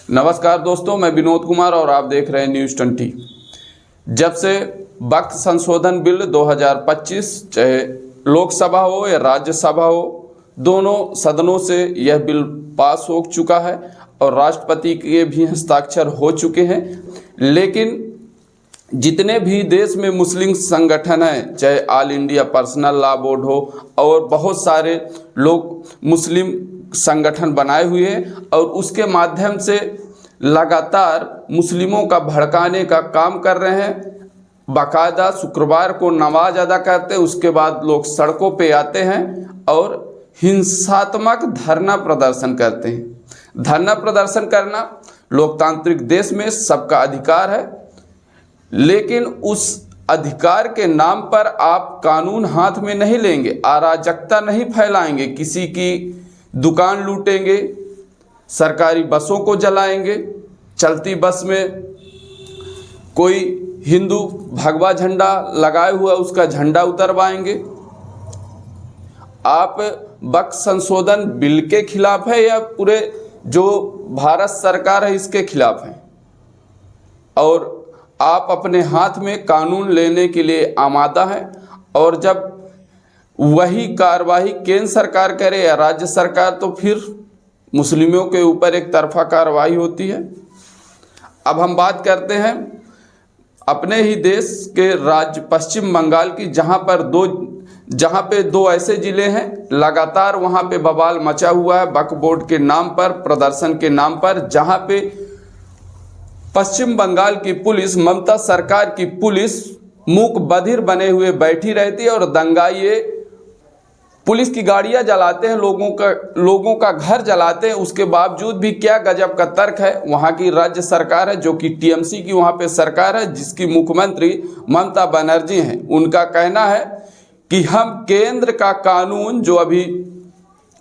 नमस्कार दोस्तों, मैं विनोद कुमार और आप देख रहे हैं न्यूज़ 20। जब से वक्त संशोधन बिल 2025 चाहे लोकसभा हो या राज्यसभा हो, दोनों सदनों से यह बिल पास हो चुका है और राष्ट्रपति के भी हस्ताक्षर हो चुके हैं। लेकिन जितने भी देश में मुस्लिम संगठन हैं, चाहे all India personal law board हो और बहुत सारे लोग मुस्लिम संगठन बनाए हुए हैं और उसके माध्यम से लगातार मुस्लिमों का भड़काने का काम कर रहे हैं। बाकायदा शुक्रवार को नमाज अदा करते हैं, उसके बाद लोग सड़कों पे आते हैं और हिंसात्मक धरना प्रदर्शन करते हैं। धरना प्रदर्शन करना लोकतांत्रिक देश में सबका अधिकार है, लेकिन उस अधिकार के नाम पर आप कानून हाथ में नहीं लेंगे, अराजकता नहीं फैलाएंगे, किसी की दुकान लूटेंगे, सरकारी बसों को जलाएंगे, चलती बस में कोई हिंदू भगवा झंडा लगाए हुआ उसका झंडा उतरवाएंगे। आप वक्त संशोधन बिल के खिलाफ है या पूरे जो भारत सरकार है इसके खिलाफ है? और आप अपने हाथ में कानून लेने के लिए आमादा हैं और जब वही कार्रवाई केंद्र सरकार करे या राज्य सरकार तो फिर मुस्लिमों के ऊपर एक तरफा कार्रवाई होती है। अब हम बात करते हैं अपने ही देश के राज्य पश्चिम बंगाल की, जहां पे दो ऐसे ज़िले हैं लगातार वहां पे बवाल मचा हुआ है वक्फ बोर्ड के नाम पर, प्रदर्शन के नाम पर, जहां पे पश्चिम बंगाल की पुलिस, ममता सरकार की पुलिस मूक बधिर बने हुए बैठी रहती है और दंगाइए पुलिस की गाड़ियां जलाते हैं, लोगों का घर जलाते हैं। उसके बावजूद भी क्या गजब का तर्क है, वहां की राज्य सरकार है जो कि टीएमसी की वहां पे सरकार है, जिसकी मुख्यमंत्री ममता बनर्जी हैं। उनका कहना है कि हम केंद्र का कानून जो अभी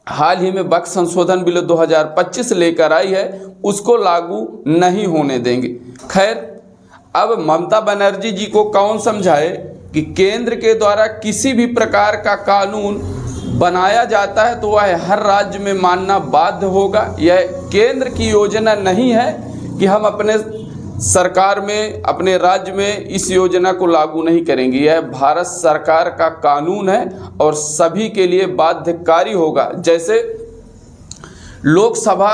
हाल ही में वक्त संशोधन बिल 2025 लेकर आई है उसको लागू नहीं होने देंगे। खैर, अब ममता बनर्जी जी को कौन समझाए कि केंद्र के द्वारा किसी भी प्रकार का कानून बनाया जाता है तो वह हर राज्य में मानना बाध्य होगा। यह केंद्र की योजना नहीं है कि हम अपने सरकार में, अपने राज्य में इस योजना को लागू नहीं करेंगे। यह भारत सरकार का कानून है और सभी के लिए बाध्यकारी होगा। जैसे लोकसभा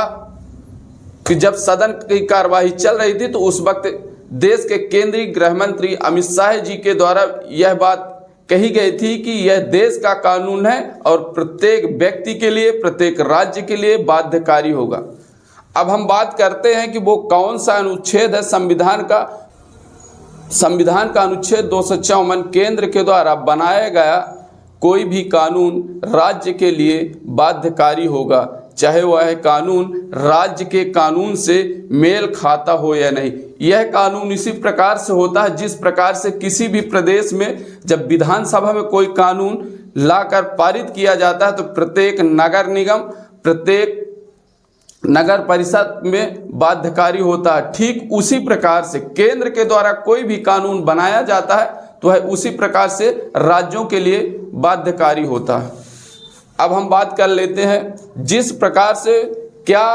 की जब सदन की कार्यवाही चल रही थी तो उस वक्त देश के केंद्रीय गृह मंत्री अमित शाह जी के द्वारा यह बात कही गई थी कि यह देश का कानून है और प्रत्येक व्यक्ति के लिए, प्रत्येक राज्य के लिए बाध्यकारी होगा। अब हम बात करते हैं कि वो कौन सा अनुच्छेद है संविधान का अनुच्छेद 254 केंद्र के द्वारा बनाया गया कोई भी कानून राज्य के लिए बाध्यकारी होगा, चाहे वह कानून राज्य के कानून से मेल खाता हो या नहीं। यह कानून इसी प्रकार से होता है जिस प्रकार से किसी भी प्रदेश में जब विधानसभा में कोई कानून लाकर पारित किया जाता है तो प्रत्येक नगर निगम, प्रत्येक नगर परिषद में बाध्यकारी होता है। ठीक उसी प्रकार से केंद्र के द्वारा कोई भी कानून बनाया जाता है तो है उसी प्रकार से राज्यों के लिए बाध्यकारी होता है। अब हम बात कर लेते हैं जिस प्रकार से क्या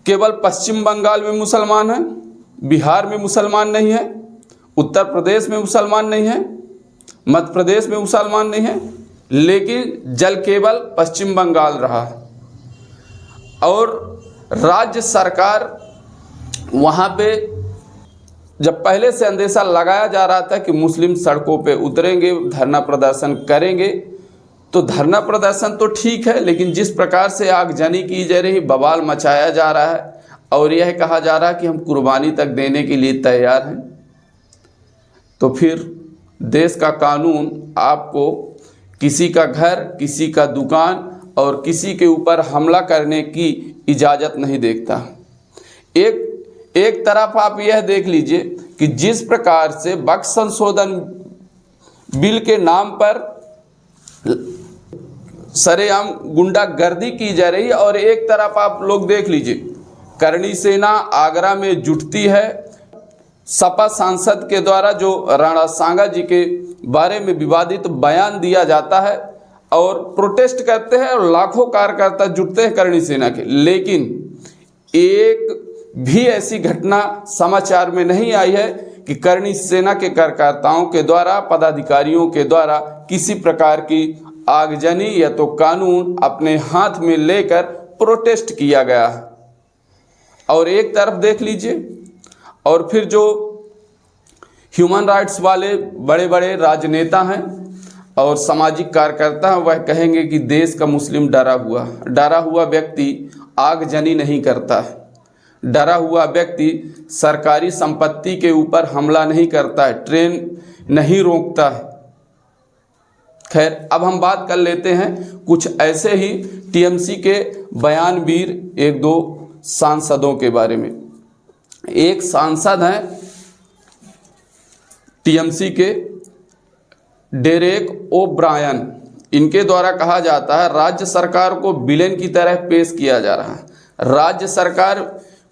केवल पश्चिम बंगाल में मुसलमान हैं, बिहार में मुसलमान नहीं है, उत्तर प्रदेश में मुसलमान नहीं है, मध्य प्रदेश में मुसलमान नहीं है, लेकिन जल केवल पश्चिम बंगाल रहा है और राज्य सरकार वहाँ पे जब पहले से अंदेशा लगाया जा रहा था कि मुस्लिम सड़कों पे उतरेंगे, धरना प्रदर्शन करेंगे, तो धरना प्रदर्शन तो ठीक है, लेकिन जिस प्रकार से आगजनी की जा रही, बवाल मचाया जा रहा है और यह कहा जा रहा है कि हम कुर्बानी तक देने के लिए तैयार हैं, तो फिर देश का कानून आपको किसी का घर, किसी का दुकान और किसी के ऊपर हमला करने की इजाज़त नहीं देता। एक तरफ आप यह देख लीजिए कि जिस प्रकार से वक्त संशोधन बिल के नाम पर सरेआम गुंडागर्दी की जा रही है और एक तरफ आप लोग देख लीजिए करणी सेना आगरा में जुटती है। सपा सांसद के द्वारा जो राणा सांगा जी के बारे में विवादित बयान दिया जाता है और प्रोटेस्ट करते हैं और लाखों कार्यकर्ता जुटते हैं करणी सेना के, लेकिन एक भी ऐसी घटना समाचार में नहीं आई है कि करणी सेना के कार्यकर्ताओं के द्वारा, पदाधिकारियों के द्वारा किसी प्रकार की आगजनी या तो कानून अपने हाथ में लेकर प्रोटेस्ट किया गया है। और एक तरफ देख लीजिए, और फिर जो ह्यूमन राइट्स वाले बड़े बड़े राजनेता हैं और सामाजिक कार्यकर्ता हैं, वह कहेंगे कि देश का मुस्लिम डरा हुआ व्यक्ति आगजनी नहीं करता है, डरा हुआ व्यक्ति सरकारी संपत्ति के ऊपर हमला नहीं करता है, ट्रेन नहीं रोकता है। खैर, अब हम बात कर लेते हैं कुछ ऐसे ही टीएमसी के बयानवीर एक दो सांसदों के बारे में। एक सांसद हैं टीएमसी के डेरेक ओब्रायन। इनके द्वारा कहा जाता है राज्य सरकार को विलेन की तरह पेश किया जा रहा है। राज्य सरकार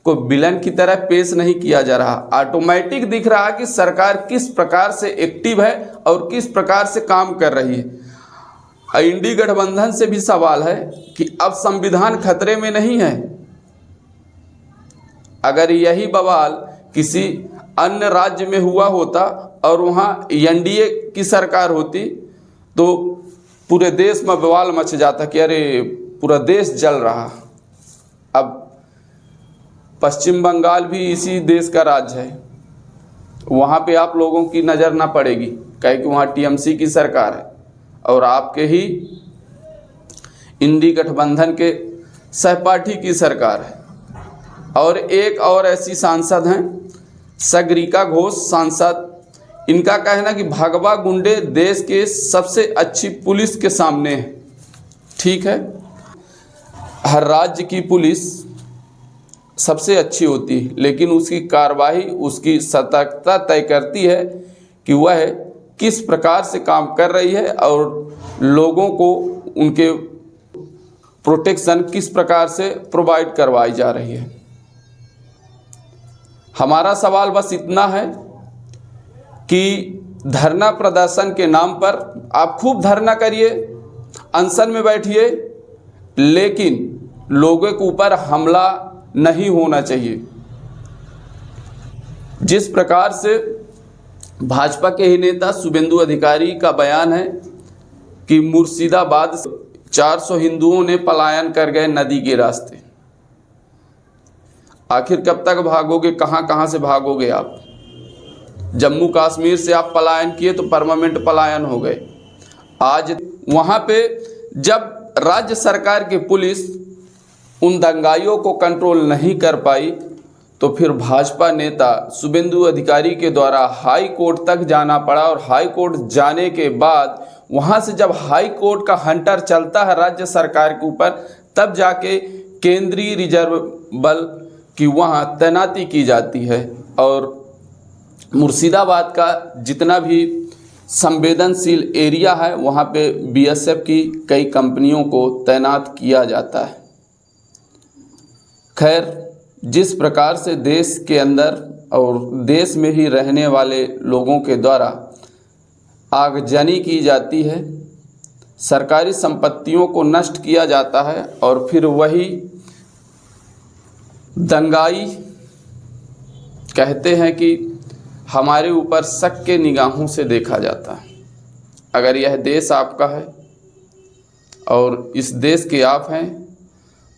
को विलेन की तरह पेश नहीं किया जा रहा, ऑटोमेटिक दिख रहा है कि सरकार किस प्रकार से एक्टिव है और किस प्रकार से काम कर रही है। इंडी गठबंधन से भी सवाल है कि अब संविधान खतरे में नहीं है। अगर यही बवाल किसी अन्य राज्य में हुआ होता और वहाँ एनडीए की सरकार होती तो पूरे देश में बवाल मच जाता कि अरे पूरा देश जल रहा। अब पश्चिम बंगाल भी इसी देश का राज्य है, वहाँ पे आप लोगों की नज़र ना पड़ेगी, कहे कि वहाँ टीएमसी की सरकार है और आपके ही इंडी गठबंधन के सहपाठी की सरकार है। और एक और ऐसी सांसद हैं सागरिका घोष सांसद। इनका कहना कि भागवा गुंडे देश के सबसे अच्छी पुलिस के सामने है। ठीक है, हर राज्य की पुलिस सबसे अच्छी होती है, लेकिन उसकी कार्रवाई, उसकी सतर्कता तय करती है कि वह किस प्रकार से काम कर रही है और लोगों को उनके प्रोटेक्शन किस प्रकार से प्रोवाइड करवाई जा रही है। हमारा सवाल बस इतना है कि धरना प्रदर्शन के नाम पर आप खूब धरना करिए, अनशन में बैठिए, लेकिन लोगों के ऊपर हमला नहीं होना चाहिए। जिस प्रकार से भाजपा के ही नेता शुभेंदु अधिकारी का बयान है कि मुर्शिदाबाद 400 हिंदुओं ने पलायन कर गए नदी के रास्ते। आखिर कब तक भागोगे, कहाँ कहाँ से भागोगे आप? जम्मू कश्मीर से आप पलायन किए तो परमानेंट पलायन हो गए। आज वहाँ पे जब राज्य सरकार की पुलिस उन दंगाइयों को कंट्रोल नहीं कर पाई तो फिर भाजपा नेता शुभेंदु अधिकारी के द्वारा हाई कोर्ट तक जाना पड़ा, और हाई कोर्ट जाने के बाद वहाँ से जब हाई कोर्ट का हंटर चलता है राज्य सरकार के ऊपर, तब जाके केंद्रीय रिजर्व बल की वहाँ तैनाती की जाती है। और मुर्शिदाबाद का जितना भी संवेदनशील एरिया है वहाँ पे बीएसएफ की कई कंपनियों को तैनात किया जाता है। खैर, जिस प्रकार से देश के अंदर और देश में ही रहने वाले लोगों के द्वारा आगजनी की जाती है, सरकारी संपत्तियों को नष्ट किया जाता है, और फिर वही दंगाई कहते हैं कि हमारे ऊपर शक के निगाहों से देखा जाता है। अगर यह देश आपका है और इस देश के आप हैं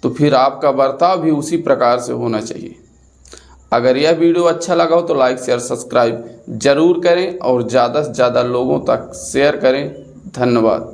तो फिर आपका बर्ताव भी उसी प्रकार से होना चाहिए। अगर यह वीडियो अच्छा लगा हो तो लाइक शेयर सब्सक्राइब ज़रूर करें और ज़्यादा से ज़्यादा लोगों तक शेयर करें। धन्यवाद।